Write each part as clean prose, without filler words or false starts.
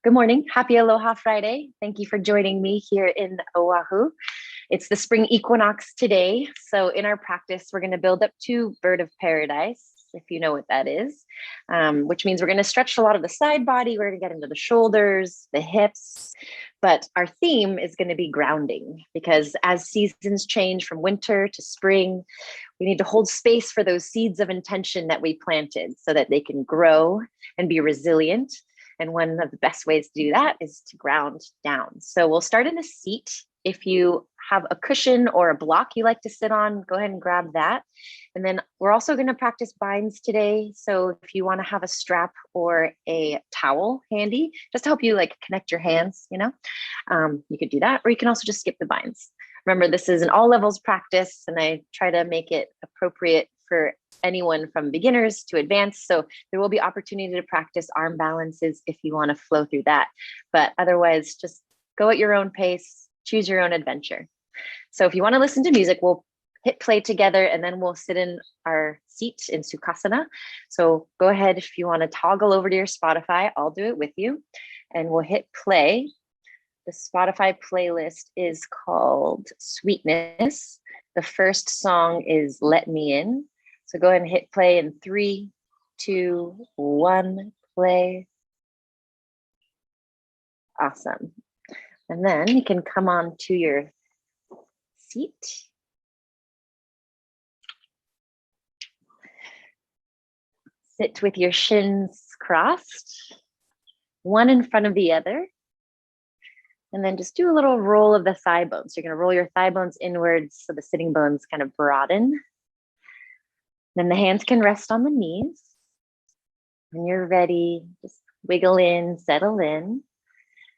Good morning. Happy Aloha Friday. Thank you for joining me here in Oahu. It's the spring equinox today. So in our practice, we're going to build up to bird of paradise, if you know what that is, which means we're going to stretch a lot of the side body. We're going to get into the shoulders, the hips, but our theme is going to be grounding because as seasons change from winter to spring, we need to hold space for those seeds of intention that we planted so that they can grow and be resilient. And one of the best ways to do that is to ground down. So we'll start in a seat. If you have a cushion or a block you like to sit on, go ahead and grab that. And then we're also going to practice binds today. So if you want to have a strap or a towel handy, just to help you like connect your hands, you could do that, or you can also just skip the binds. Remember, this is an all levels practice, and I try to make it appropriate for anyone from beginners to advanced. So there will be opportunity to practice arm balances if you want to flow through that. But otherwise, just go at your own pace, choose your own adventure. So if you want to listen to music, we'll hit play together and then we'll sit in our seat in Sukhasana. So go ahead if you want to toggle over to your Spotify, I'll do it with you. And we'll hit play. The Spotify playlist is called Sweetness. The first song is Let Me In. So go ahead and hit play in 3, 2, 1, play. Awesome. And then you can come on to your seat. Sit with your shins crossed, one in front of the other. And then just do a little roll of the thigh bones. You're going to roll your thigh bones inwards so the sitting bones kind of broaden. Then the hands can rest on the knees. When you're ready, just wiggle in, settle in,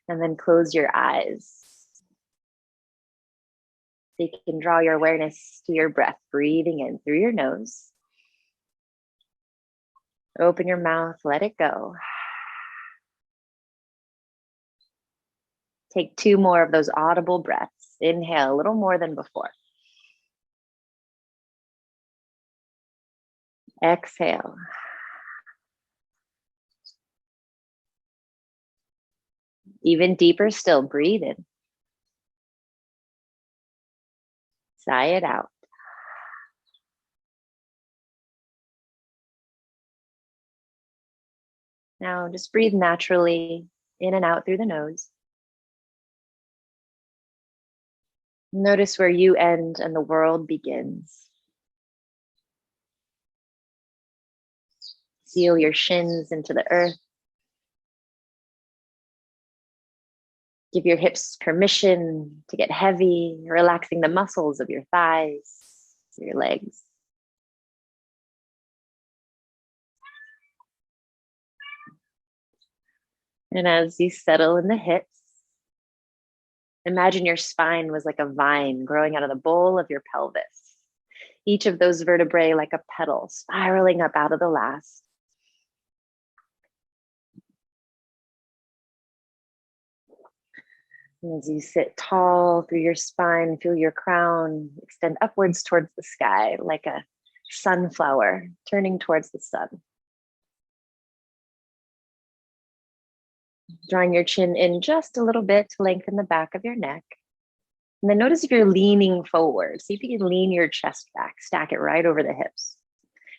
and then close your eyes. So you can draw your awareness to your breath, breathing in through your nose. Open your mouth, let it go. Take 2 more of those audible breaths. Inhale a little more than before. Exhale. Even deeper still, breathe in. Sigh it out. Now just breathe naturally in and out through the nose. Notice where you end and the world begins. Seal your shins into the earth. Give your hips permission to get heavy, relaxing the muscles of your thighs, your legs. And as you settle in the hips, imagine your spine was like a vine growing out of the bowl of your pelvis. Each of those vertebrae like a petal spiraling up out of the last. And as you sit tall through your spine, feel your crown extend upwards towards the sky like a sunflower turning towards the sun. Drawing your chin in just a little bit to lengthen the back of your neck. And then notice if you're leaning forward. See if you can lean your chest back, stack it right over the hips.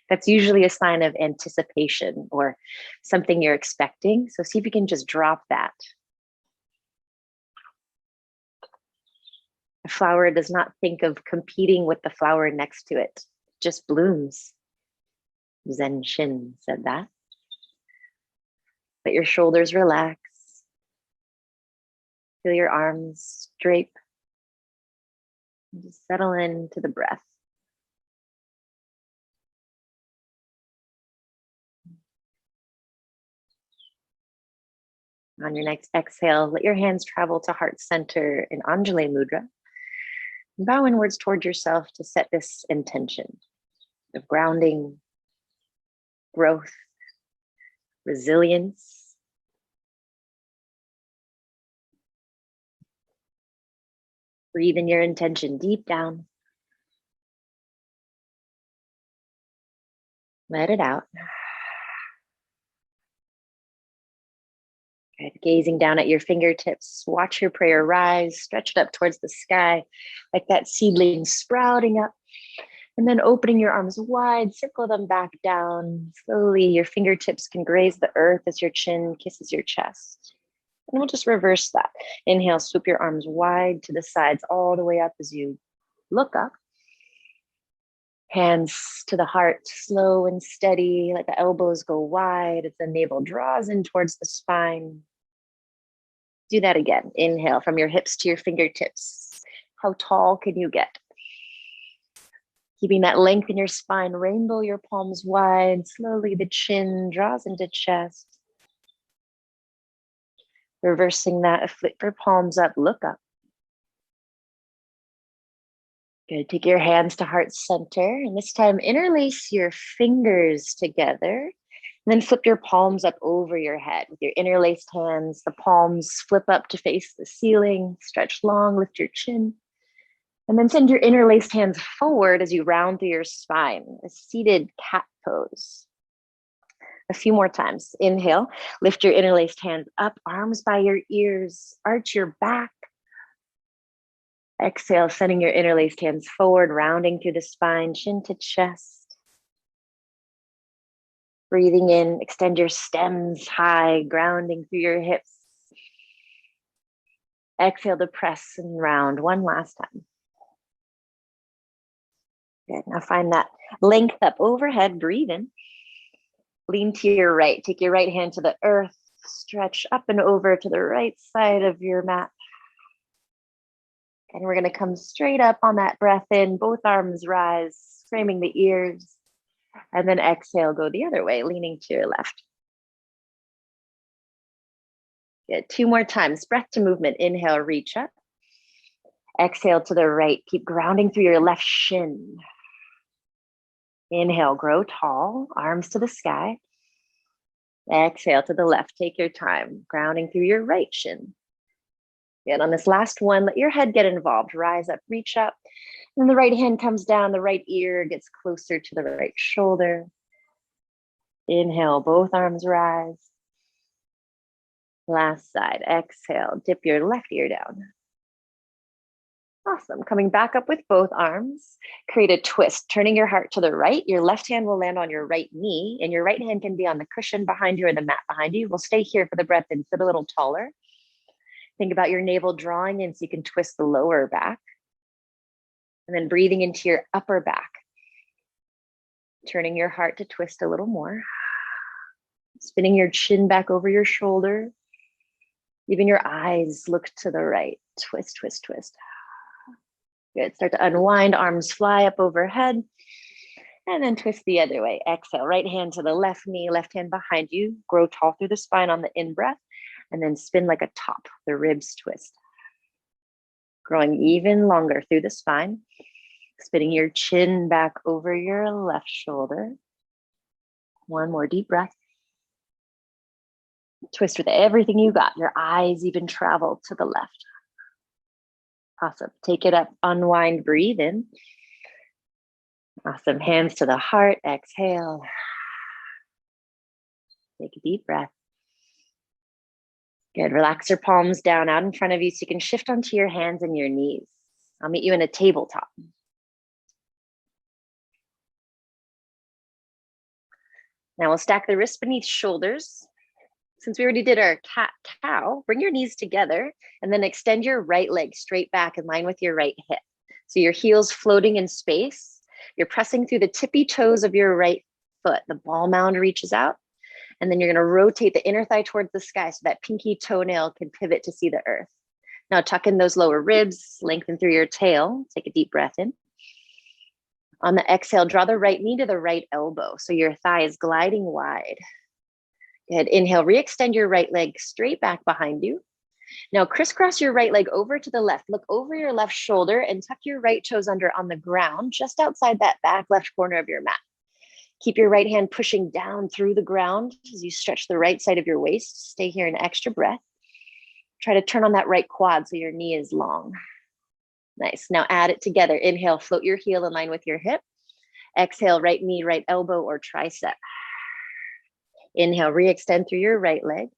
That's usually a sign of anticipation or something you're expecting. So see if you can just drop that. A flower does not think of competing with the flower next to it. It just blooms. Zen Shin said that. Let your shoulders relax. Feel your arms drape. And just settle into the breath. On your next exhale, let your hands travel to heart center in Anjali Mudra. And bow inwards toward yourself to set this intention of grounding, growth, resilience. Breathe in your intention deep down. Let it out. Good. Gazing down at your fingertips, watch your prayer rise, stretch it up towards the sky, like that seedling sprouting up. And then opening your arms wide, circle them back down. Slowly, your fingertips can graze the earth as your chin kisses your chest. And we'll just reverse that. Inhale, swoop your arms wide to the sides, all the way up as you look up. Hands to the heart, slow and steady. Let the elbows go wide as the navel draws in towards the spine. Do that again. Inhale from your hips to your fingertips. How tall can you get? Keeping that length in your spine, rainbow your palms wide. Slowly the chin draws into chest. Reversing that, flip your palms up, look up. Good, take your hands to heart center. And this time interlace your fingers together. And then flip your palms up over your head. With your interlaced hands, the palms flip up to face the ceiling. Stretch long, lift your chin. And then send your interlaced hands forward as you round through your spine, a seated cat pose. A few more times. Inhale, lift your interlaced hands up, arms by your ears, arch your back. Exhale, sending your interlaced hands forward, rounding through the spine, chin to chest. Breathing in, extend your stems high, grounding through your hips. Exhale to press and round one last time. Good. Now find that length up overhead. Breathe in. Lean to your right. Take your right hand to the earth. Stretch up and over to the right side of your mat. And we're going to come straight up on that breath in. Both arms rise, framing the ears. And then exhale, go the other way, leaning to your left. Good. 2 more times. Breath to movement. Inhale, reach up. Exhale to the right. Keep grounding through your left shin. Inhale, grow tall, arms to the sky. Exhale to the left, take your time, grounding through your right shin. Good. On this last one, let your head get involved. Rise up, reach up. And the right hand comes down, the right ear gets closer to the right shoulder. Inhale, both arms rise. Last side, exhale, dip your left ear down. Awesome. Coming back up with both arms, create a twist, turning your heart to the right. Your left hand will land on your right knee, and your right hand can be on the cushion behind you or the mat behind you. We'll stay here for the breath and sit a little taller. Think about your navel drawing in so you can twist the lower back. And then breathing into your upper back. Turning your heart to twist a little more. Spinning your chin back over your shoulder. Even your eyes look to the right. Twist, twist, twist. Good. Start to unwind, arms fly up overhead, and then twist the other way. Exhale, right hand to the left knee, left hand behind you. Grow tall through the spine on the in-breath, and then spin like a top, the ribs twist. Growing even longer through the spine, spinning your chin back over your left shoulder. One more deep breath. Twist with everything you got. Your eyes even travel to the left. Awesome. Take it up, unwind, breathe in. Awesome. Hands to the heart. Exhale. Take a deep breath. Good. Relax your palms down out in front of you so you can shift onto your hands and your knees. I'll meet you in a tabletop. Now we'll stack the wrists beneath shoulders. Since we already did our cat-cow, bring your knees together and then extend your right leg straight back in line with your right hip. So your heels floating in space. You're pressing through the tippy toes of your right foot. The ball mound reaches out. And then you're going to rotate the inner thigh towards the sky so that pinky toenail can pivot to see the earth. Now tuck in those lower ribs, lengthen through your tail. Take a deep breath in. On the exhale, draw the right knee to the right elbow. So your thigh is gliding wide. Good. Inhale, re-extend your right leg straight back behind you. Now crisscross your right leg over to the left. Look over your left shoulder and tuck your right toes under on the ground, just outside that back left corner of your mat. Keep your right hand pushing down through the ground as you stretch the right side of your waist. Stay here an extra breath. Try to turn on that right quad so your knee is long. Nice. Now add it together. Inhale, float your heel in line with your hip. Exhale, right knee, right elbow, or tricep. Inhale, re-extend through your right leg.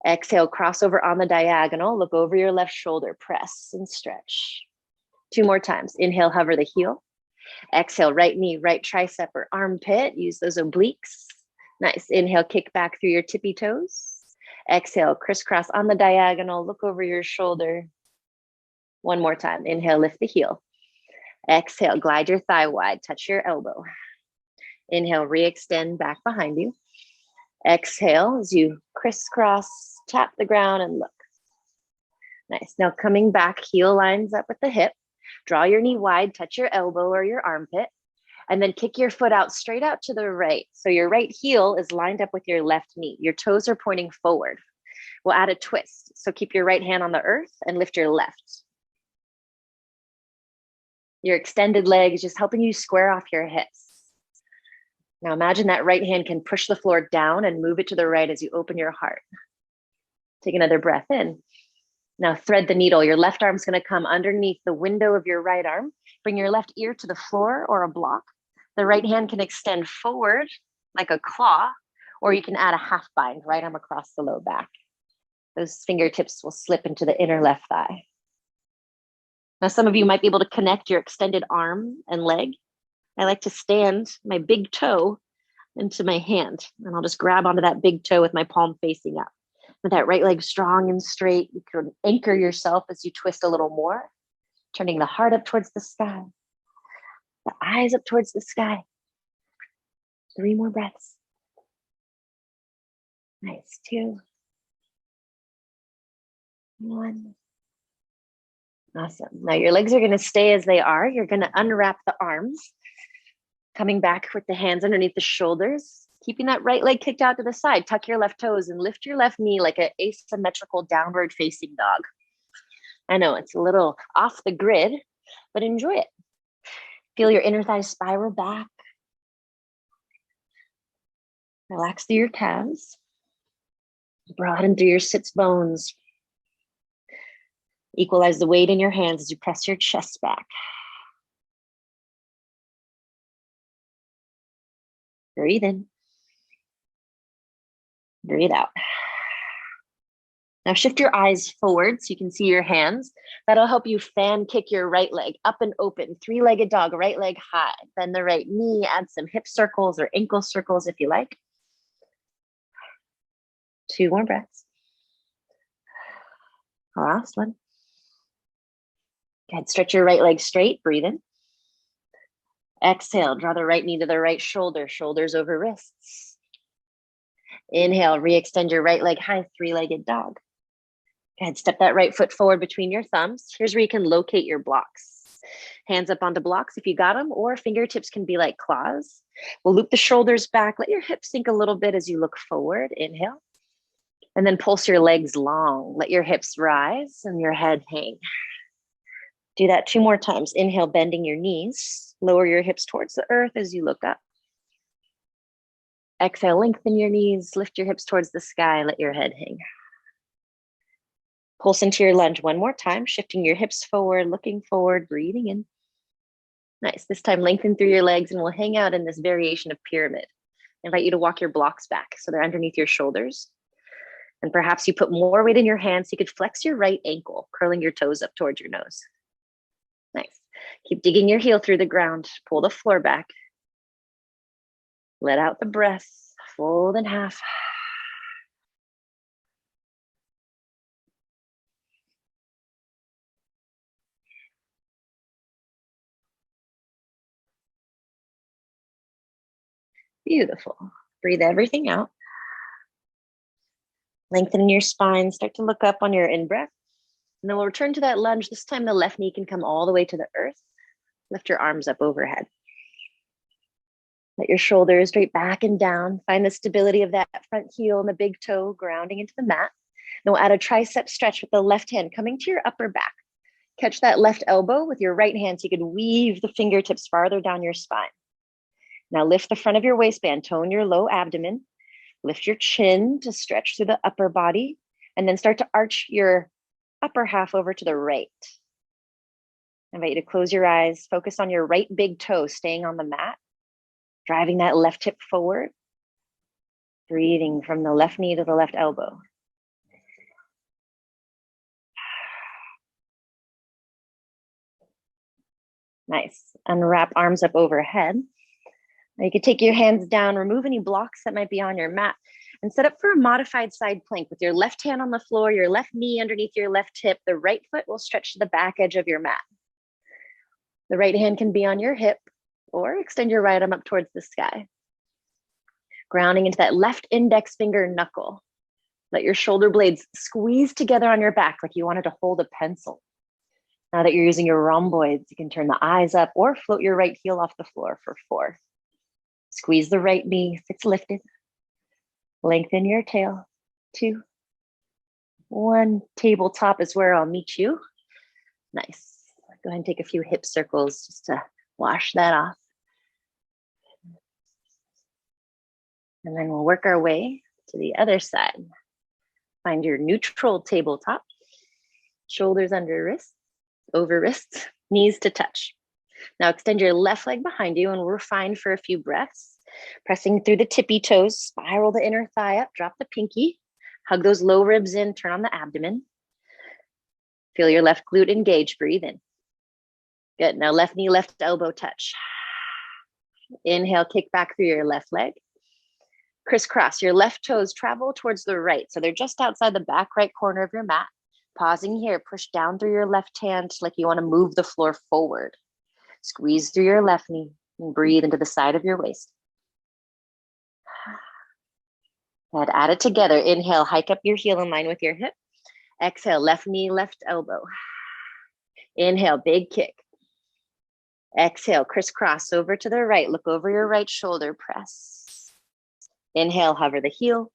Exhale, cross over on the diagonal. Look over your left shoulder. Press and stretch. 2 more times. Inhale, hover the heel. Exhale, right knee, right tricep or armpit. Use those obliques. Nice. Inhale, kick back through your tippy toes. Exhale, crisscross on the diagonal. Look over your shoulder. 1 more time. Inhale, lift the heel. Exhale, glide your thigh wide. Touch your elbow. Inhale, re-extend back behind you. Exhale as you crisscross, tap the ground and look. Nice. Now coming back, heel lines up with the hip. Draw your knee wide, touch your elbow or your armpit, and then kick your foot out straight out to the right. So your right heel is lined up with your left knee. Your toes are pointing forward. We'll add a twist. So keep your right hand on the earth and lift your left. Your extended leg is just helping you square off your hips. Now imagine that right hand can push the floor down and move it to the right as you open your heart. Take another breath in. Now thread the needle. Your left arm's going to come underneath the window of your right arm. Bring your left ear to the floor or a block. The right hand can extend forward like a claw, or you can add a half bind, right arm across the low back. Those fingertips will slip into the inner left thigh. Now some of you might be able to connect your extended arm and leg. I like to stand my big toe into my hand, and I'll just grab onto that big toe with my palm facing up. With that right leg strong and straight, you can anchor yourself as you twist a little more, turning the heart up towards the sky, the eyes up towards the sky. 3 more breaths. Nice. 2, 1. Awesome. Now your legs are going to stay as they are. You're going to unwrap the arms, coming back with the hands underneath the shoulders, keeping that right leg kicked out to the side. Tuck your left toes and lift your left knee like an asymmetrical downward facing dog. I know it's a little off the grid, but enjoy it. Feel your inner thighs spiral back. Relax through your calves. Broaden through your sits bones. Equalize the weight in your hands as you press your chest back. Breathe in. Breathe out. Now shift your eyes forward so you can see your hands. That'll help you fan kick your right leg up and open. 3-legged dog, right leg high. Bend the right knee, add some hip circles or ankle circles if you like. 2 more breaths. Last one. Go ahead, stretch your right leg straight, breathe in. Exhale, draw the right knee to the right shoulder, shoulders over wrists. Inhale, re-extend your right leg high, 3-legged dog. Go ahead, step that right foot forward between your thumbs. Here's where you can locate your blocks. Hands up onto blocks if you got them, or fingertips can be like claws. We'll loop the shoulders back. Let your hips sink a little bit as you look forward. Inhale. And then pulse your legs long. Let your hips rise and your head hang. Do that 2 more times. Inhale, bending your knees. Lower your hips towards the earth as you look up. Exhale, lengthen your knees. Lift your hips towards the sky. Let your head hang. Pulse into your lunge 1 more time, shifting your hips forward, looking forward, breathing in. Nice. This time, lengthen through your legs and we'll hang out in this variation of pyramid. I invite you to walk your blocks back so they're underneath your shoulders. And perhaps you put more weight in your hands so you could flex your right ankle, curling your toes up towards your nose. Nice. Keep digging your heel through the ground. Pull the floor back. Let out the breath. Fold in half. Beautiful. Breathe everything out. Lengthen your spine. Start to look up on your in-breath. And then we'll return to that lunge. This time the left knee can come all the way to the earth. Lift your arms up overhead. Let your shoulders straight back and down. Find the stability of that front heel and the big toe grounding into the mat. Then we'll add a tricep stretch with the left hand coming to your upper back. Catch that left elbow with your right hand so you can weave the fingertips farther down your spine. Now lift the front of your waistband, tone your low abdomen. Lift your chin to stretch through the upper body, and then start to arch your upper half over to the right. I invite you to close your eyes, focus on your right big toe staying on the mat, driving that left hip forward, breathing from the left knee to the left elbow. Nice. Unwrap arms up overhead. Now you can take your hands down, remove any blocks that might be on your mat, and set up for a modified side plank with your left hand on the floor, your left knee underneath your left hip. The right foot will stretch to the back edge of your mat. The right hand can be on your hip or extend your right arm up towards the sky. Grounding into that left index finger knuckle. Let your shoulder blades squeeze together on your back like you wanted to hold a pencil. Now that you're using your rhomboids, you can turn the eyes up or float your right heel off the floor for 4. Squeeze the right knee if it's lifted. Lengthen your tail. 2, 1. Tabletop is where I'll meet you. Nice. Go ahead and take a few hip circles just to wash that off. And then we'll work our way to the other side. Find your neutral tabletop. Shoulders under wrists, over wrists, knees to touch. Now extend your left leg behind you and we're fine for a few breaths. Pressing through the tippy toes, spiral the inner thigh up, drop the pinky, hug those low ribs in, turn on the abdomen. Feel your left glute engage, breathe in. Good, now left knee, left elbow touch. Inhale, kick back through your left leg. Crisscross, your left toes travel towards the right. So they're just outside the back right corner of your mat. Pausing here, push down through your left hand like you want to move the floor forward. Squeeze through your left knee and breathe into the side of your waist. And add it together. Inhale, hike up your heel in line with your hip. Exhale, left knee, left elbow. Inhale, big kick. Exhale, crisscross over to the right. Look over your right shoulder, press. Inhale, hover the heel.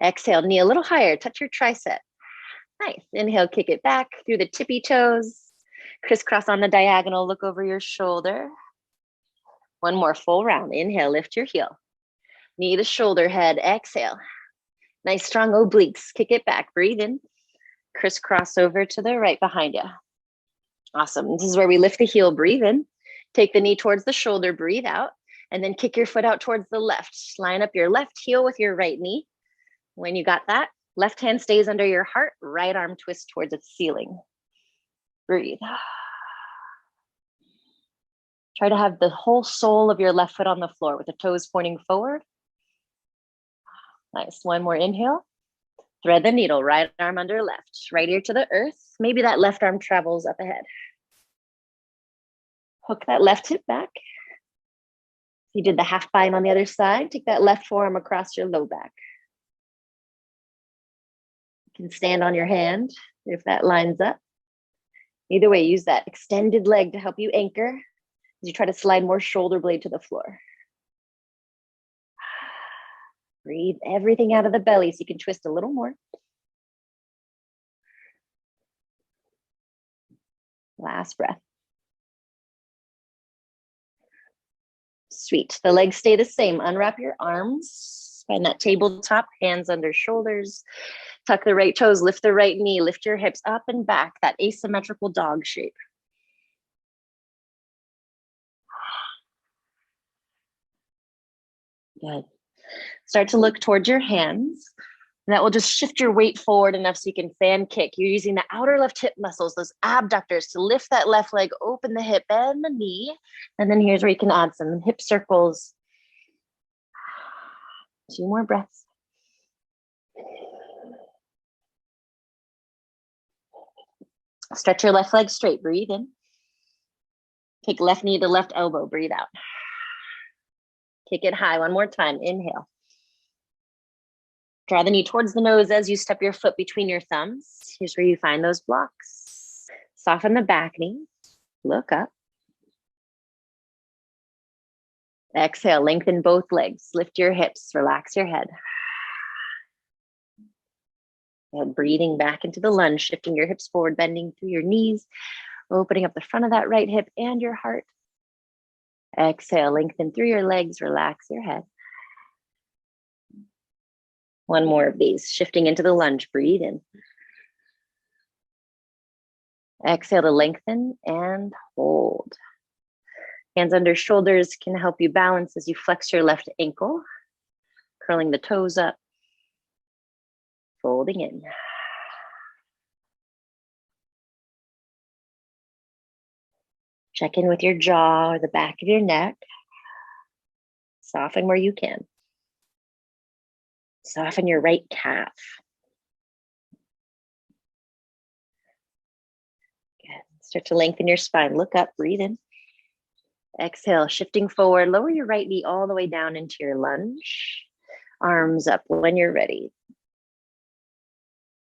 Exhale, knee a little higher, touch your tricep. Nice. Inhale, kick it back through the tippy toes. Crisscross on the diagonal, look over your shoulder. One more full round. Inhale, lift your heel. Knee to shoulder, head, exhale. Nice strong obliques, kick it back, breathe in. Crisscross over to the right behind you. Awesome. This is where we lift the heel, breathe in. Take the knee towards the shoulder, breathe out. And then kick your foot out towards the left. Line up your left heel with your right knee. When you got that, left hand stays under your heart, right arm twists towards its ceiling. Breathe. Try to have the whole sole of your left foot on the floor with the toes pointing forward. Nice. One more inhale. Thread the needle, right arm under left, right ear to the earth. Maybe that left arm travels up ahead. Hook that left hip back. You did the half bind on the other side. Take that left forearm across your low back. You can stand on your hand if that lines up. Either way, use that extended leg to help you anchor as you try to slide more shoulder blade to the floor. Breathe everything out of the belly so you can twist a little more. Last breath. Sweet. The legs stay the same. Unwrap your arms. Find that tabletop, hands under shoulders. Tuck the right toes, lift the right knee, lift your hips up and back, that asymmetrical dog shape. Good. Start to look towards your hands. And that will just shift your weight forward enough so you can fan kick. You're using the outer left hip muscles, those abductors, to lift that left leg, open the hip, bend the knee. And then here's where you can add some hip circles. 2 more breaths. Stretch your left leg straight, breathe in. Take left knee to left elbow, breathe out. Kick it high, one more time, inhale. Draw the knee towards the nose as you step your foot between your thumbs. Here's where you find those blocks. Soften the back knee, look up. Exhale, lengthen both legs, lift your hips, relax your head. And breathing back into the lunge, shifting your hips forward, bending through your knees, opening up the front of that right hip and your heart. Exhale, lengthen through your legs, relax your head. One more of these, shifting into the lunge, breathe in. Exhale to lengthen and hold. Hands under shoulders can help you balance as you flex your left ankle, curling the toes up, folding in. Check in with your jaw or the back of your neck. Soften where you can. Soften your right calf. Good. Start to lengthen your spine. Look up, breathe in. Exhale, shifting forward. Lower your right knee all the way down into your lunge. Arms up when you're ready.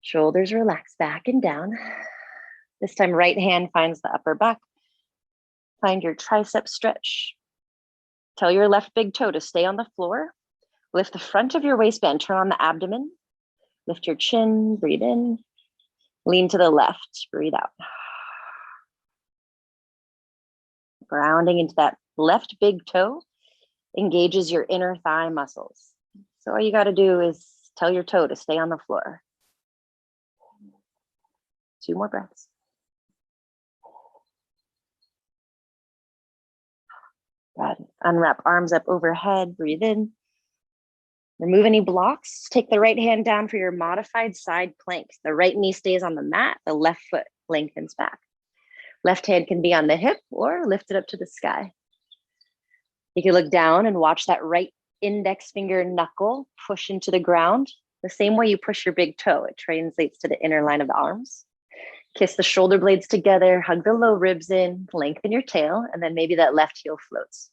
Shoulders relax back and down. This time, right hand finds the upper back. Find your tricep stretch. Tell your left big toe to stay on the floor. Lift the front of your waistband, turn on the abdomen. Lift your chin, breathe in. Lean to the left, breathe out. Grounding into that left big toe engages your inner thigh muscles. So all you got to do is tell your toe to stay on the floor. 2 more breaths. Good. Unwrap arms up overhead, breathe in. Remove any blocks. Take the right hand down for your modified side plank. The right knee stays on the mat, the left foot lengthens back. Left hand can be on the hip or lift it up to the sky. You can look down and watch that right index finger knuckle push into the ground. The same way you push your big toe, it translates to the inner line of the arms. Kiss the shoulder blades together, hug the low ribs in, lengthen your tail, and then maybe that left heel floats.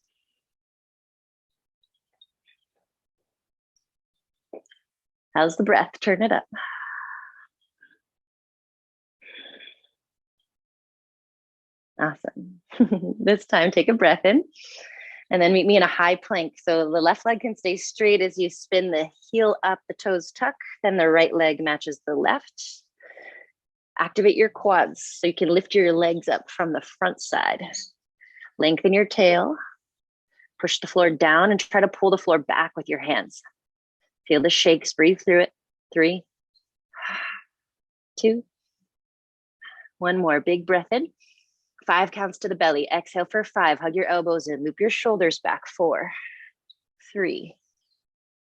How's the breath? Turn it up. Awesome. This time, take a breath in and then meet me in a high plank. So the left leg can stay straight as you spin the heel up, the toes tuck, then the right leg matches the left. Activate your quads so you can lift your legs up from the front side. Lengthen your tail, push the floor down and try to pull the floor back with your hands. Feel the shakes, breathe through it. 3, 2, 1 more, big breath in. 5 counts to the belly. Exhale for 5. Hug your elbows in. Loop your shoulders back. 4, 3,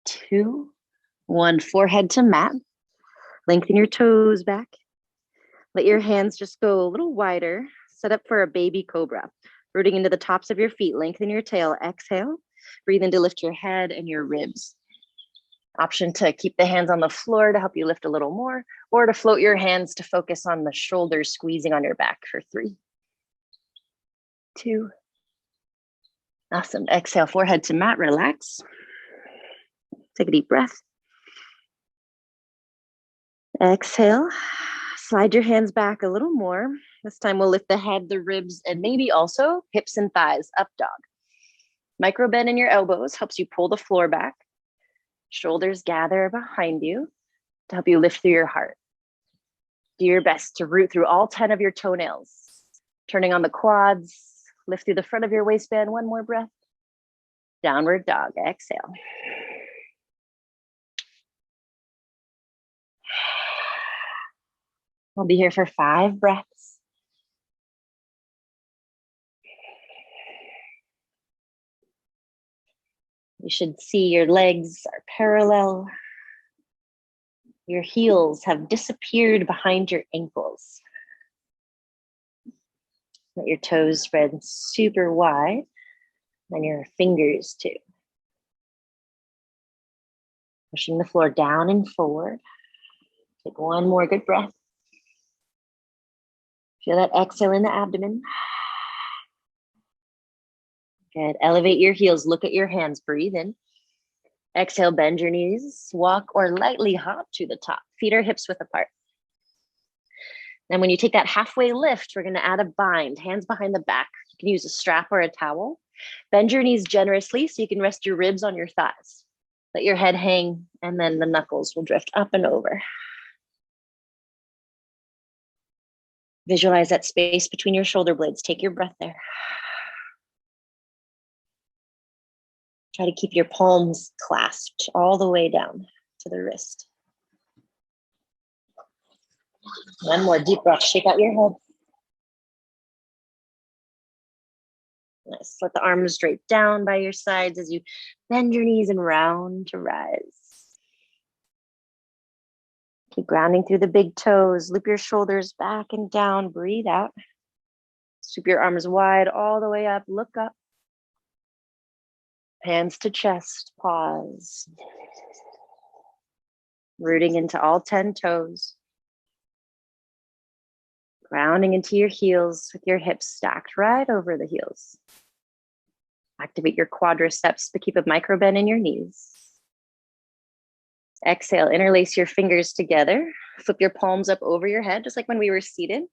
2, 1. Forehead to mat. Lengthen your toes back. Let your hands just go a little wider. Set up for a baby cobra. Rooting into the tops of your feet. Lengthen your tail. Exhale. Breathe in to lift your head and your ribs. Option to keep the hands on the floor to help you lift a little more, or to float your hands to focus on the shoulders squeezing on your back for 3, 2. Awesome. Exhale, forehead to mat, relax. Take a deep breath. Exhale, slide your hands back a little more. This time we'll lift the head, the ribs, and maybe also hips and thighs, up dog. Micro bend in your elbows helps you pull the floor back. Shoulders gather behind you to help you lift through your heart. Do your best to root through all 10 of your toenails. Turning on the quads, lift through the front of your waistband. 1 more breath. Downward dog, exhale. I'll be here for 5 breaths. You should see your legs are parallel. Your heels have disappeared behind your ankles. Let your toes spread super wide, and your fingers too. Pushing the floor down and forward. Take 1 more good breath. Feel that exhale in the abdomen. Good. Elevate your heels. Look at your hands. Breathe in. Exhale, bend your knees. Walk or lightly hop to the top. Feet are hips width apart. And when you take that halfway lift, we're going to add a bind. Hands behind the back. You can use a strap or a towel. Bend your knees generously so you can rest your ribs on your thighs. Let your head hang, and then the knuckles will drift up and over. Visualize that space between your shoulder blades. Take your breath there. Try to keep your palms clasped all the way down to the wrist. 1 more deep breath. Shake out your head. Nice. Let the arms drape down by your sides as you bend your knees and round to rise. Keep grounding through the big toes. Loop your shoulders back and down. Breathe out. Sweep your arms wide all the way up. Look up. Hands to chest. Pause. Rooting into all 10 toes. Grounding into your heels with your hips stacked right over the heels. Activate your quadriceps, but keep a micro bend in your knees. Exhale, interlace your fingers together. Flip your palms up over your head, just like when we were seated.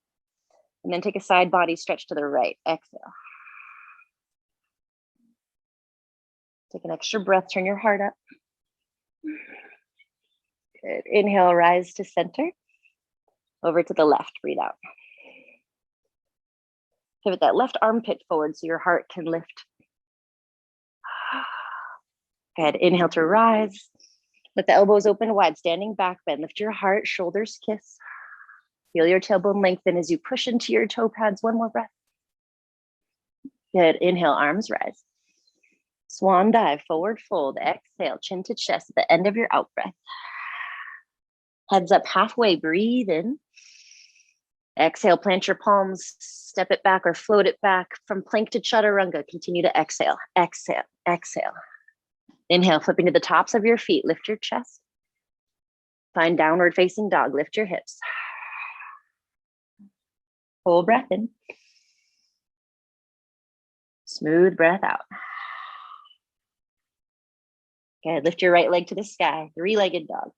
And then take a side body stretch to the right. Exhale. Take an extra breath, turn your heart up. Good. Inhale, rise to center. Over to the left, breathe out. Pivot that left armpit forward so your heart can lift. Good. Inhale to rise. Let the elbows open wide, standing back bend. Lift your heart, shoulders kiss. Feel your tailbone lengthen as you push into your toe pads. One more breath. Good. Inhale, arms rise. Swan dive, forward fold. Exhale, chin to chest at the end of your out breath. Heads up halfway, breathe in. Exhale, plant your palms, step it back or float it back from plank to chaturanga. Continue to exhale, exhale, exhale. Inhale, flipping to the tops of your feet. Lift your chest. Find downward facing dog. Lift your hips. Full breath in. Smooth breath out. Good. Lift your right leg to the sky. Three-legged dog.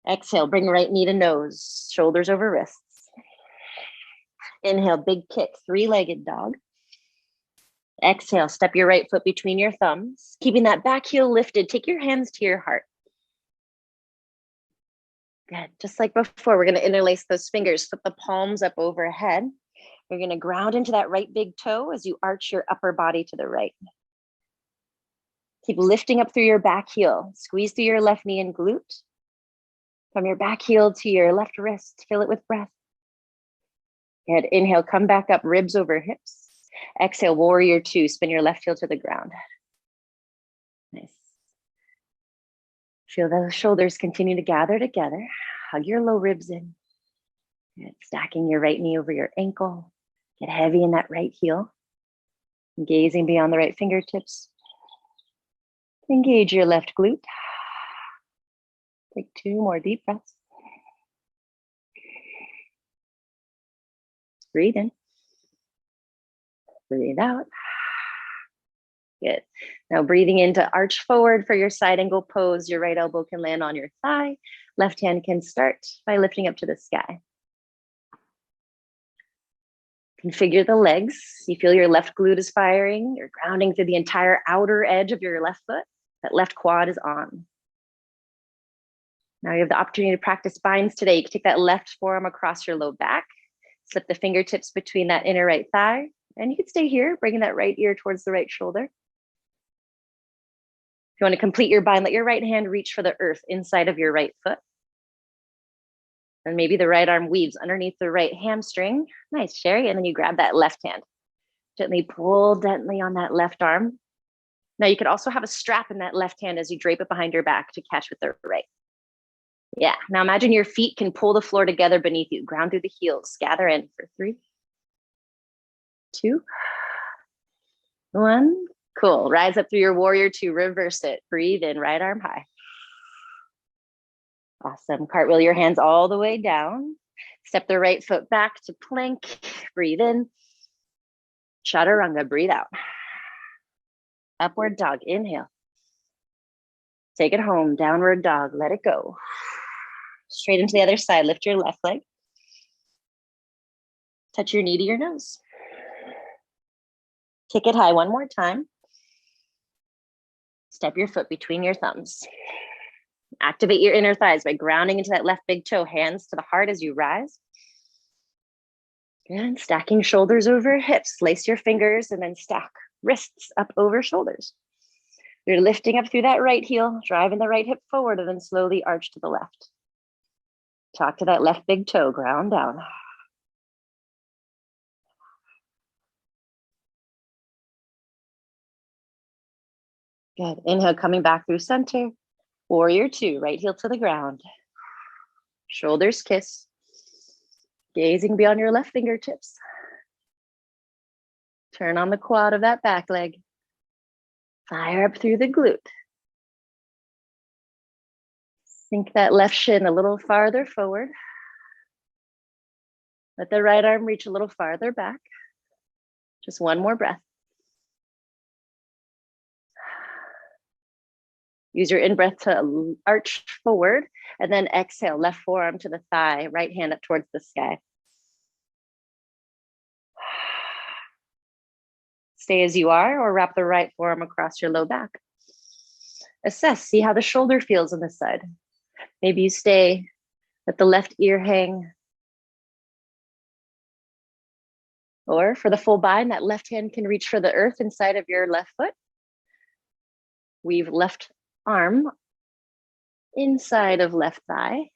Exhale, bring right knee to nose. Shoulders over wrists. Inhale, big kick. Three-legged dog. Exhale, step your right foot between your thumbs. Keeping that back heel lifted. Take your hands to your heart. Good. Just like before, we're going to interlace those fingers. Flip the palms up overhead. You're going to ground into that right big toe as you arch your upper body to the right. Keep lifting up through your back heel. Squeeze through your left knee and glute. From your back heel to your left wrist, fill it with breath. Good. Inhale, come back up, ribs over hips. Exhale, warrior two. Spin your left heel to the ground. Nice. Feel those shoulders continue to gather together. Hug your low ribs in. Good. Stacking your right knee over your ankle. Get heavy in that right heel. Gazing beyond the right fingertips. Engage your left glute. Take 2 more deep breaths. Breathe in. Breathe out. Good. Now breathing into arch forward for your side angle pose. Your right elbow can land on your thigh. Left hand can start by lifting up to the sky. Configure the legs. You feel your left glute is firing. You're grounding through the entire outer edge of your left foot. That left quad is on. Now you have the opportunity to practice binds today. You can take that left forearm across your low back. Slip the fingertips between that inner right thigh. And you can stay here, bringing that right ear towards the right shoulder. If you want to complete your bind, let your right hand reach for the earth inside of your right foot. And maybe the right arm weaves underneath the right hamstring. Nice, Sherry. And then you grab that left hand. Gently pull gently on that left arm. Now you could also have a strap in that left hand as you drape it behind your back to catch with the right. Yeah, now imagine your feet can pull the floor together beneath you. Ground through the heels. Gather in for 3, 2, 1. Cool. Rise up through your warrior two. Reverse it. Breathe in. Right arm high. Awesome. Cartwheel your hands all the way down. Step the right foot back to plank. Breathe in. Chaturanga. Breathe out. Upward dog. Inhale. Take it home. Downward dog. Let it go. Straight into the other side. Lift your left leg. Touch your knee to your nose. Kick it high one more time. Step your foot between your thumbs. Activate your inner thighs by grounding into that left big toe. Hands to the heart as you rise. And stacking shoulders over hips. Lace your fingers and then stack wrists up over shoulders. You're lifting up through that right heel, driving the right hip forward, and then slowly arch to the left. Talk to that left big toe, ground down. Good. Inhale, coming back through center. Warrior two, right heel to the ground. Shoulders kiss. Gazing beyond your left fingertips. Turn on the quad of that back leg. Fire up through the glute. Sink that left shin a little farther forward. Let the right arm reach a little farther back. Just one more breath. Use your in-breath to arch forward, and then exhale, left forearm to the thigh, right hand up towards the sky. Stay as you are, or wrap the right forearm across your low back. Assess, see how the shoulder feels on this side. Maybe you stay, let the left ear hang. Or for the full bind, that left hand can reach for the earth inside of your left foot. Weave left arm inside of left thigh.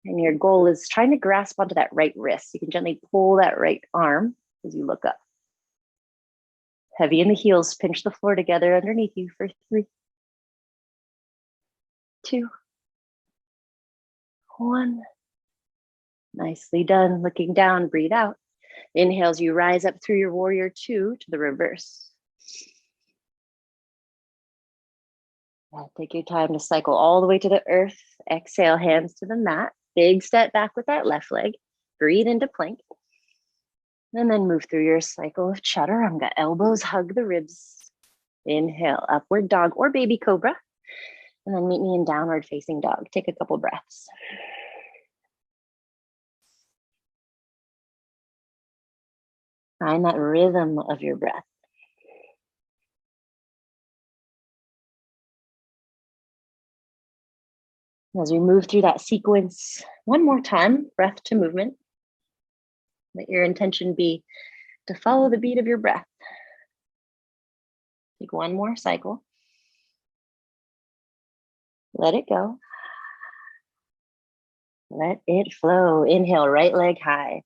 And your goal is trying to grasp onto that right wrist. You can gently pull that right arm as you look up. Heavy in the heels, pinch the floor together underneath you for 3, 2, 1. Nicely done. Looking down, breathe out. Inhales, you rise up through your warrior 2 to the reverse. Take your time to cycle all the way to the earth. Exhale, hands to the mat. Big step back with that left leg. Breathe into plank. And then move through your cycle of chaturanga. Elbows hug the ribs. Inhale, upward dog or baby cobra. And then meet me in downward facing dog. Take a couple breaths. Find that rhythm of your breath. As we move through that sequence, one more time, breath to movement. Let your intention be to follow the beat of your breath. Take one more cycle. Let it go. Let it flow. Inhale, right leg high.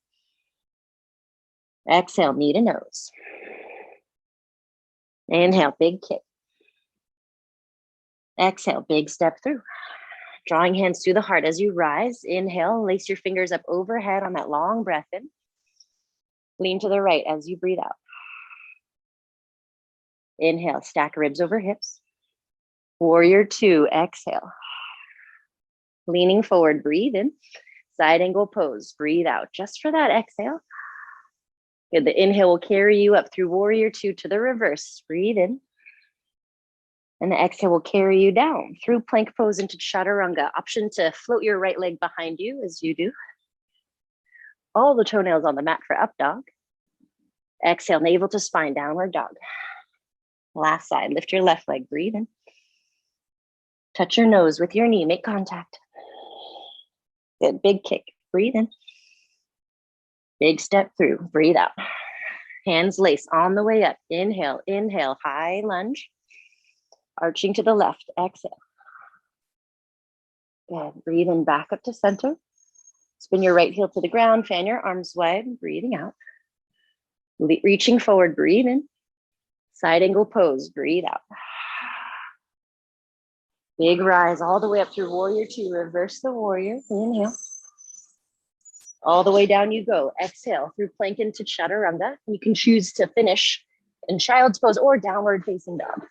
Exhale, knee to nose. Inhale, big kick. Exhale, big step through. Drawing hands to the heart as you rise. Inhale, lace your fingers up overhead on that long breath in. Lean to the right as you breathe out. Inhale, stack ribs over hips. Warrior 2, exhale. Leaning forward, breathe in. Side angle pose, breathe out. Just for that exhale. Good, the inhale will carry you up through warrior 2 to the reverse. Breathe in. And the exhale will carry you down through plank pose into chaturanga. Option to float your right leg behind you as you do. All the toenails on the mat for up dog. Exhale, navel to spine, downward dog. Last side, lift your left leg, breathe in. Touch your nose with your knee, make contact. Good, big kick, breathe in. Big step through, breathe out. Hands lace on the way up. Inhale, inhale, high lunge. Arching to the left, exhale. Good, breathe in, back up to center. Spin your right heel to the ground, fan your arms wide, breathing out. Reaching forward, breathe in. Side angle pose, breathe out. Big rise all the way up through warrior 2. Reverse the warrior, inhale. All the way down you go. Exhale through plank into chaturanga. You can choose to finish in child's pose or downward facing dog.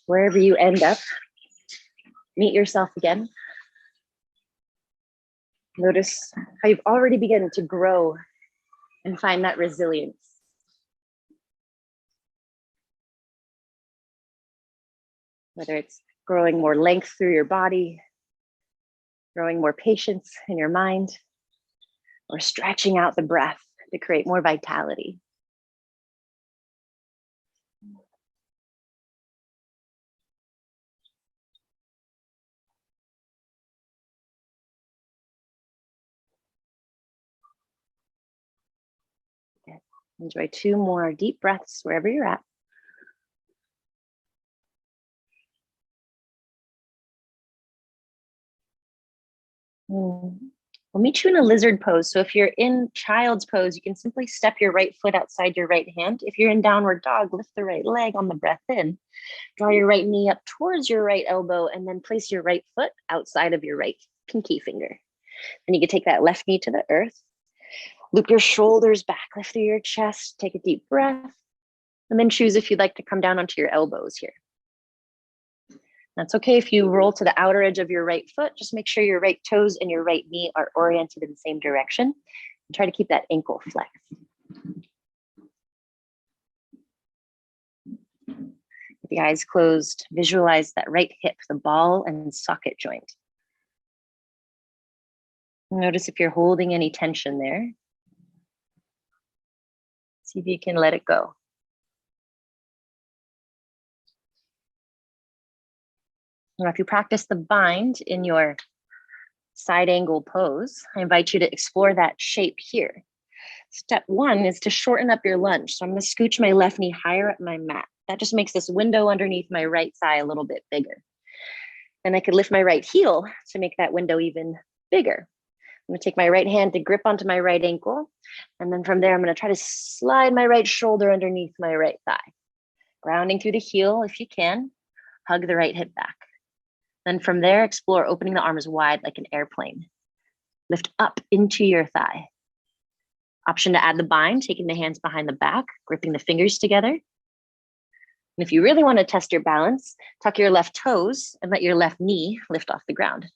Wherever you end up, meet yourself again. Notice how you've already begun to grow and find that resilience. Whether it's growing more length through your body, growing more patience in your mind, or stretching out the breath to create more vitality. Good. Enjoy 2 more deep breaths wherever you're at. We'll meet you in a lizard pose. So if you're in child's pose, you can simply step your right foot outside your right hand. If you're in downward dog, lift the right leg on the breath in. Draw your right knee up towards your right elbow and then place your right foot outside of your right pinky finger. And you can take that left knee to the earth. Loop your shoulders back, lift through your chest, take a deep breath, and then choose if you'd like to come down onto your elbows here. That's okay if you roll to the outer edge of your right foot. Just make sure your right toes and your right knee are oriented in the same direction. And try to keep that ankle flexed. With the eyes closed, visualize that right hip, the ball and socket joint. Notice if you're holding any tension there. See if you can let it go. Now, if you practice the bind in your side angle pose, I invite you to explore that shape here. Step one is to shorten up your lunge. So I'm going to scooch my left knee higher up my mat. That just makes this window underneath my right thigh a little bit bigger. And I could lift my right heel to make that window even bigger. I'm going to take my right hand to grip onto my right ankle. And then from there, I'm going to try to slide my right shoulder underneath my right thigh. Grounding through the heel if you can. Hug the right hip back. Then from there, explore opening the arms wide like an airplane. Lift up into your thigh. Option to add the bind, taking the hands behind the back, gripping the fingers together. And if you really want to test your balance, tuck your left toes and let your left knee lift off the ground.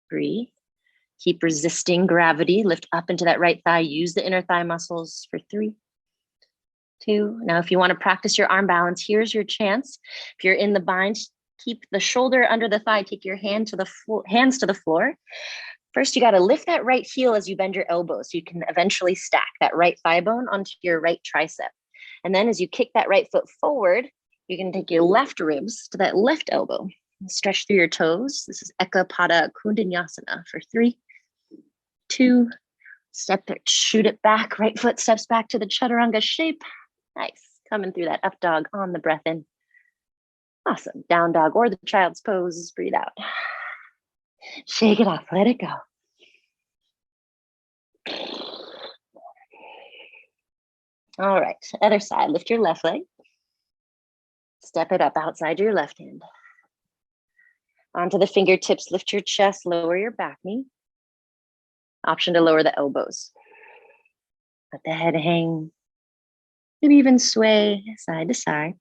Breathe. Keep resisting gravity. Lift up into that right thigh. Use the inner thigh muscles for 3, 2. Now, if you want to practice your arm balance, here's your chance. If you're in the bind, keep the shoulder under the thigh. Take your hands to the floor. First, you got to lift that right heel as you bend your elbow so you can eventually stack that right thigh bone onto your right tricep. And then as you kick that right foot forward, you can take your left ribs to that left elbow. Stretch through your toes. This is Eka Pada Kundanyasana for 3, 2, step it, shoot it back. Right foot steps back to the chaturanga shape. Nice. Coming through that up dog on the breath in. Awesome. Down dog or the child's pose. Breathe out. Shake it off. Let it go. All right. Other side. Lift your left leg. Step it up outside your left hand. Onto the fingertips, lift your chest, lower your back knee. Option to lower the elbows. Let the head hang. Maybe even sway side to side.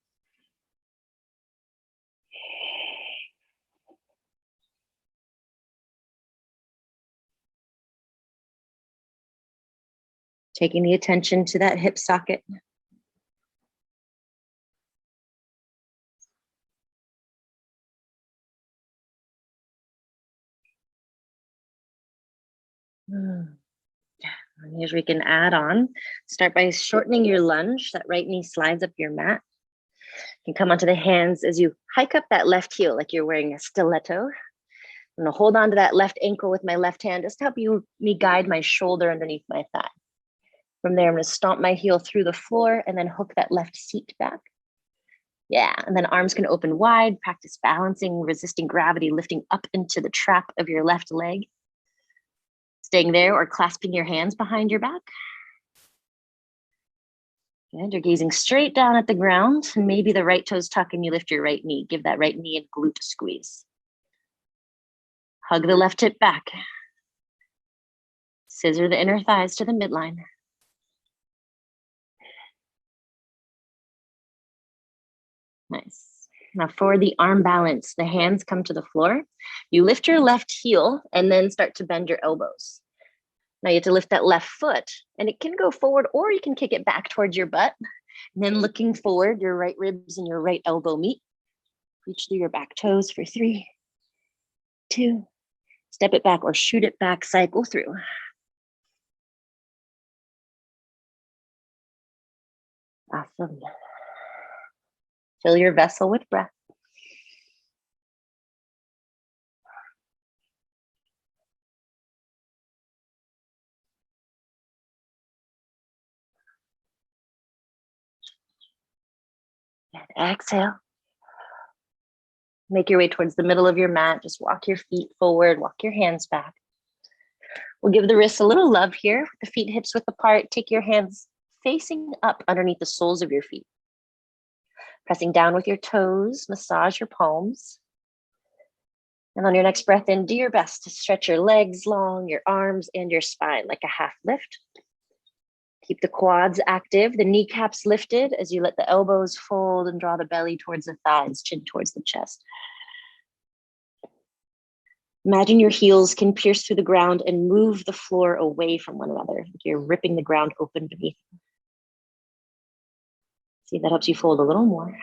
Taking the attention to that hip socket. Here's where we can add on. Start by shortening your lunge. That right knee slides up your mat. You can come onto the hands as you hike up that left heel like you're wearing a stiletto. I'm going to hold on to that left ankle with my left hand just to help me guide my shoulder underneath my thigh. From there, I'm going to stomp my heel through the floor and then hook that left seat back. Yeah, and then arms can open wide. Practice balancing, resisting gravity, lifting up into the trap of your left leg. Staying there or clasping your hands behind your back. Good, you're gazing straight down at the ground. And maybe the right toes tuck and you lift your right knee. Give that right knee a glute squeeze. Hug the left hip back. Scissor the inner thighs to the midline. Nice. Now for the arm balance, the hands come to the floor. You lift your left heel and then start to bend your elbows. Now you have to lift that left foot and it can go forward or you can kick it back towards your butt. And then looking forward, your right ribs and your right elbow meet. Reach through your back toes for 3, 2, step it back or shoot it back, cycle through. Awesome. Fill your vessel with breath. And exhale. Make your way towards the middle of your mat. Just walk your feet forward, walk your hands back. We'll give the wrists a little love here. The feet hips width apart. Take your hands facing up underneath the soles of your feet. Pressing down with your toes, massage your palms. And on your next breath in, do your best to stretch your legs long, your arms and your spine like a half lift. Keep the quads active, the kneecaps lifted as you let the elbows fold and draw the belly towards the thighs, chin towards the chest. Imagine your heels can pierce through the ground and move the floor away from one another. You're ripping the ground open beneath you. See if that helps you fold a little more.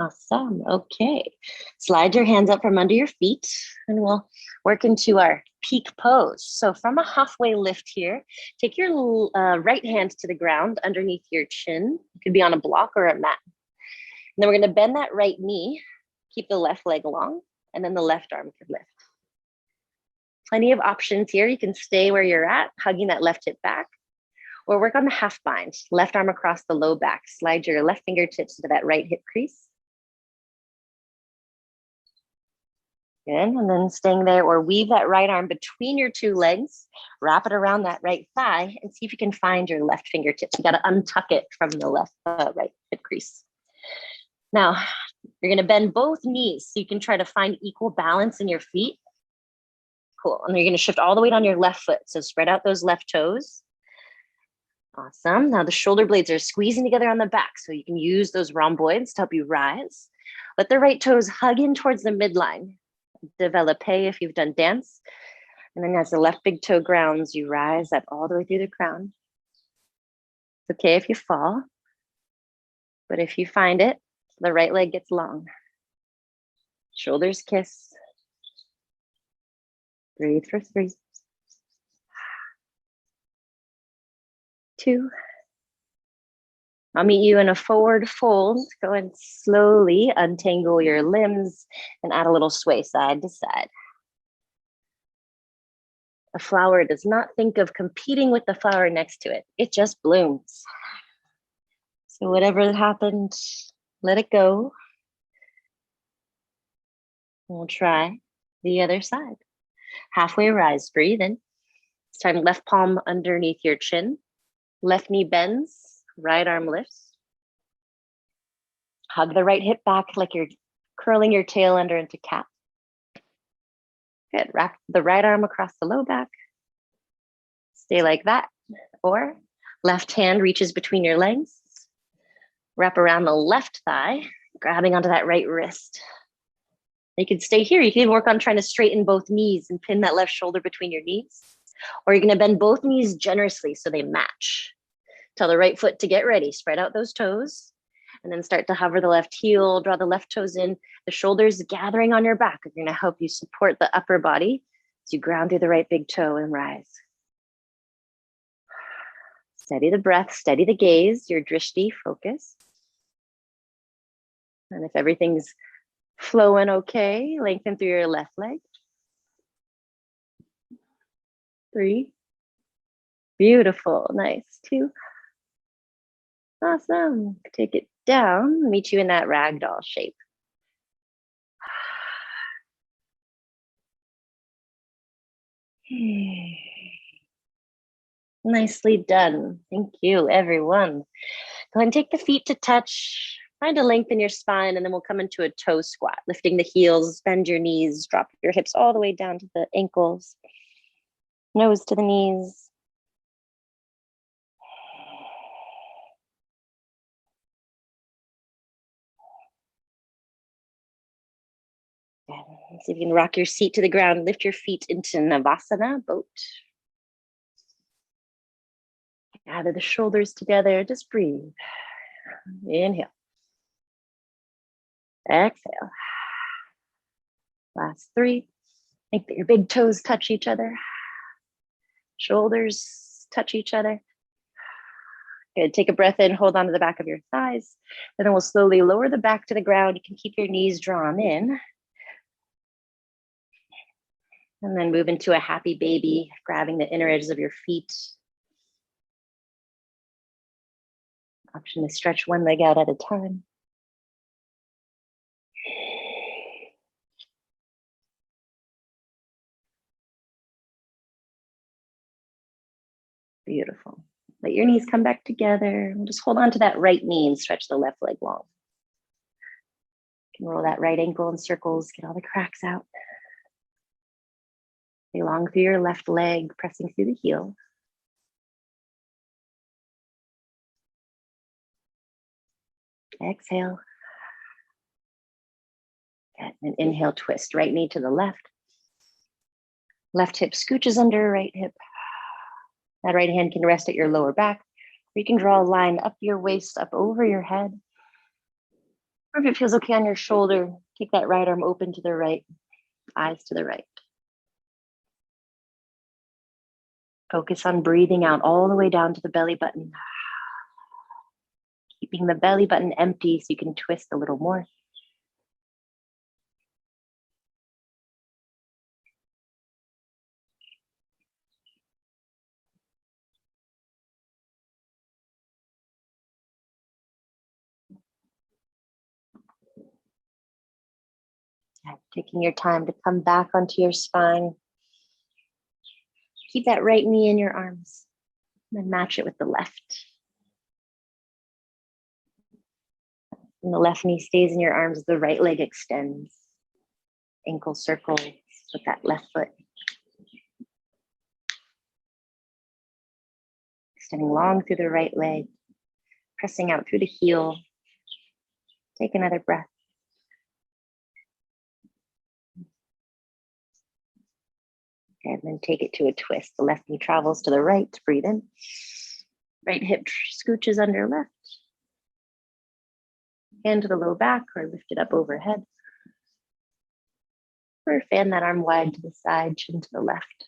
Awesome. Okay. Slide your hands up from under your feet and we'll work into our peak pose. So from a halfway lift here, take your right hand to the ground underneath your chin. It could be on a block or a mat. And then we're going to bend that right knee, keep the left leg long, and then the left arm can lift. Plenty of options here. You can stay where you're at, hugging that left hip back, or work on the half bind. Left arm across the low back. Slide your left fingertips into that right hip crease. Good, and then staying there, or weave that right arm between your two legs, wrap it around that right thigh, and see if you can find your left fingertips. You got to untuck it from the left right hip crease. Now, you're going to bend both knees so you can try to find equal balance in your feet. Cool, and you're going to shift all the weight on your left foot, so spread out those left toes. Awesome, now the shoulder blades are squeezing together on the back, so you can use those rhomboids to help you rise. Let the right toes hug in towards the midline. Développé if you've done dance. And then as the left big toe grounds, you rise up all the way through the crown. It's okay if you fall, but if you find it, the right leg gets long. Shoulders kiss. Breathe for 3, 2. I'll meet you in a forward fold. Go and slowly untangle your limbs and add a little sway side to side. A flower does not think of competing with the flower next to it. It just blooms. So whatever happened, let it go. We'll try the other side. Halfway rise, breathe in. This time left palm underneath your chin. Left knee bends, right arm lifts. Hug the right hip back like you're curling your tail under into cat. Good, wrap the right arm across the low back. Stay like that. Or left hand reaches between your legs. Wrap around the left thigh, grabbing onto that right wrist. You can stay here. You can even work on trying to straighten both knees and pin that left shoulder between your knees. Or you're going to bend both knees generously so they match. Tell the right foot to get ready. Spread out those toes. And then start to hover the left heel, draw the left toes in. The shoulders gathering on your back are going to help you support the upper body as you ground through the right big toe and rise. Steady the breath, steady the gaze, your drishti, focus. And if everything's flowing okay, lengthen through your left leg. 3. Beautiful, nice. 2. Awesome. Take it down, meet you in that ragdoll shape. Nicely done. Thank you, everyone. Go ahead and take the feet to touch. Find a length in your spine, and then we'll come into a toe squat, lifting the heels, bend your knees, drop your hips all the way down to the ankles, nose to the knees. See if you can rock your seat to the ground, lift your feet into Navasana, boat. Gather the shoulders together, just breathe. Inhale. Exhale. Last 3. Make that your big toes touch each other. Shoulders touch each other. Good, take a breath in, hold on to the back of your thighs. Then we'll slowly lower the back to the ground. You can keep your knees drawn in. And then move into a happy baby, grabbing the inner edges of your feet. Option to stretch one leg out at a time. Beautiful. Let your knees come back together. Just hold on to that right knee and stretch the left leg long. You can roll that right ankle in circles, get all the cracks out. Stay long through your left leg, pressing through the heel. Exhale. And inhale, twist. Right knee to the left. Left hip scooches under right hip. That right hand can rest at your lower back. Or you can draw a line up your waist, up over your head. Or if it feels okay on your shoulder, take that right arm open to the right, eyes to the right. Focus on breathing out all the way down to the belly button. Keeping the belly button empty so you can twist a little more. Taking your time to come back onto your spine. Keep that right knee in your arms. And then match it with the left. And the left knee stays in your arms, the right leg extends. Ankle circles with that left foot. Extending long through the right leg. Pressing out through the heel. Take another breath. And then take it to a twist. The left knee travels to the right. Breathe in. Right hip scooches under left. Hand to the low back or lift it up overhead. Or fan that arm wide to the side, chin to the left.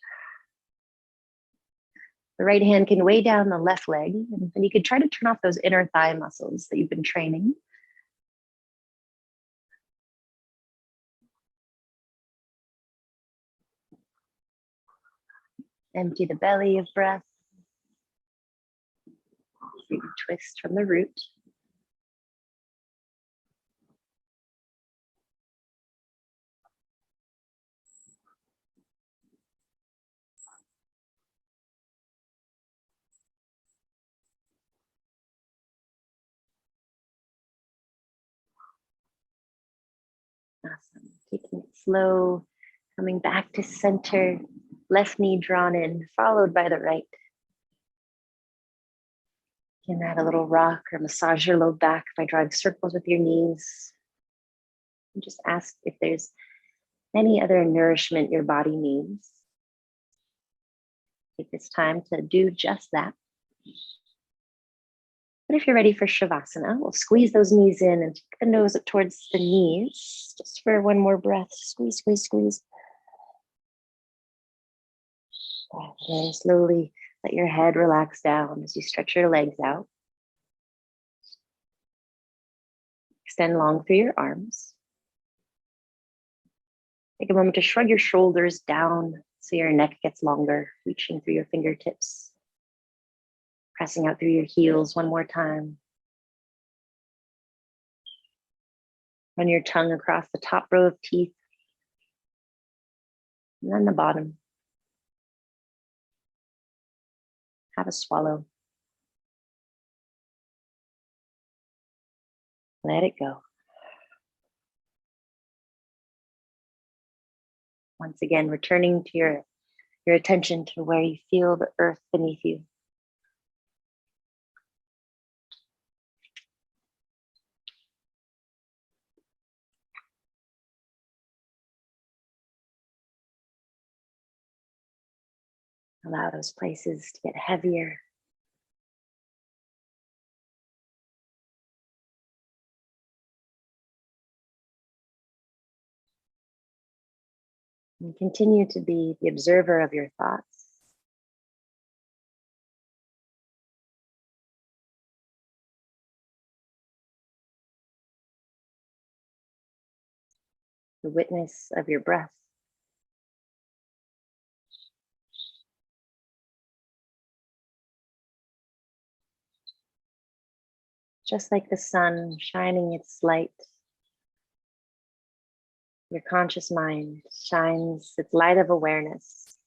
The right hand can weigh down the left leg, and then you can try to turn off those inner thigh muscles that you've been training. Empty the belly of breath. You can twist from the root. Awesome. Taking it slow, coming back to center, left knee drawn in, followed by the right. You can add a little rock or massage your low back by drawing circles with your knees. And just ask if there's any other nourishment your body needs. Take this time to do just that. But if you're ready for Shavasana, we'll squeeze those knees in and take the nose up towards the knees. Just for one more breath. Squeeze, squeeze, squeeze. And slowly let your head relax down as you stretch your legs out. Extend long through your arms. Take a moment to shrug your shoulders down so your neck gets longer, reaching through your fingertips. Pressing out through your heels one more time. Run your tongue across the top row of teeth. And then the bottom. Have a swallow. Let it go. Once again, returning to your attention to where you feel the earth beneath you. Allow those places to get heavier. And continue to be the observer of your thoughts. The witness of your breath. Just like the sun shining its light, your conscious mind shines its light of awareness.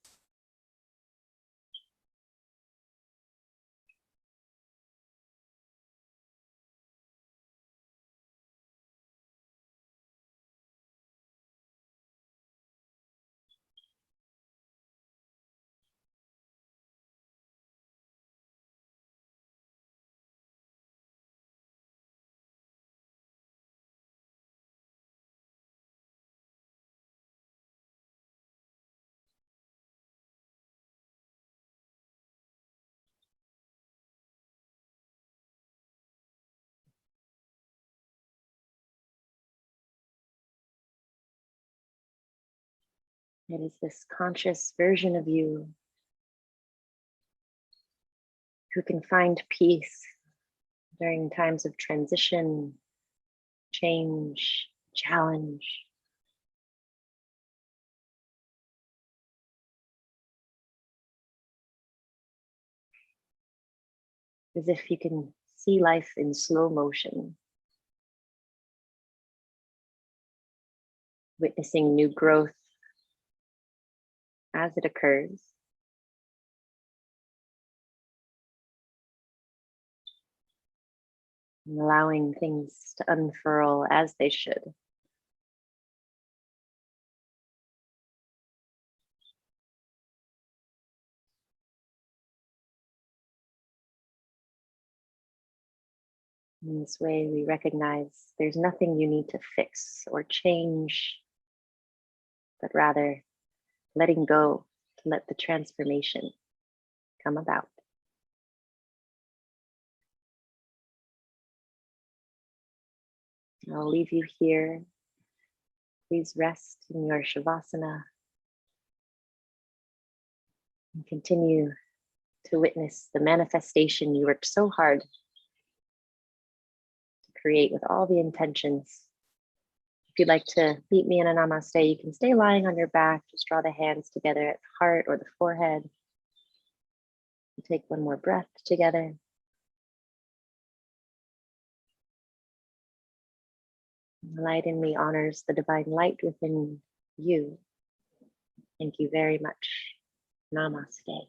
It is this conscious version of you who can find peace during times of transition, change, challenge. As if you can see life in slow motion, witnessing new growth as it occurs. And allowing things to unfurl as they should. In this way, we recognize there's nothing you need to fix or change, but rather letting go to let the transformation come about. I'll leave you here. Please rest in your Shavasana and continue to witness the manifestation you worked so hard to create with all the intentions. If you'd like to meet me in a namaste, you can stay lying on your back. Just draw the hands together at the heart or the forehead. We'll take one more breath together. The light in me honors the divine light within you. Thank you very much. Namaste.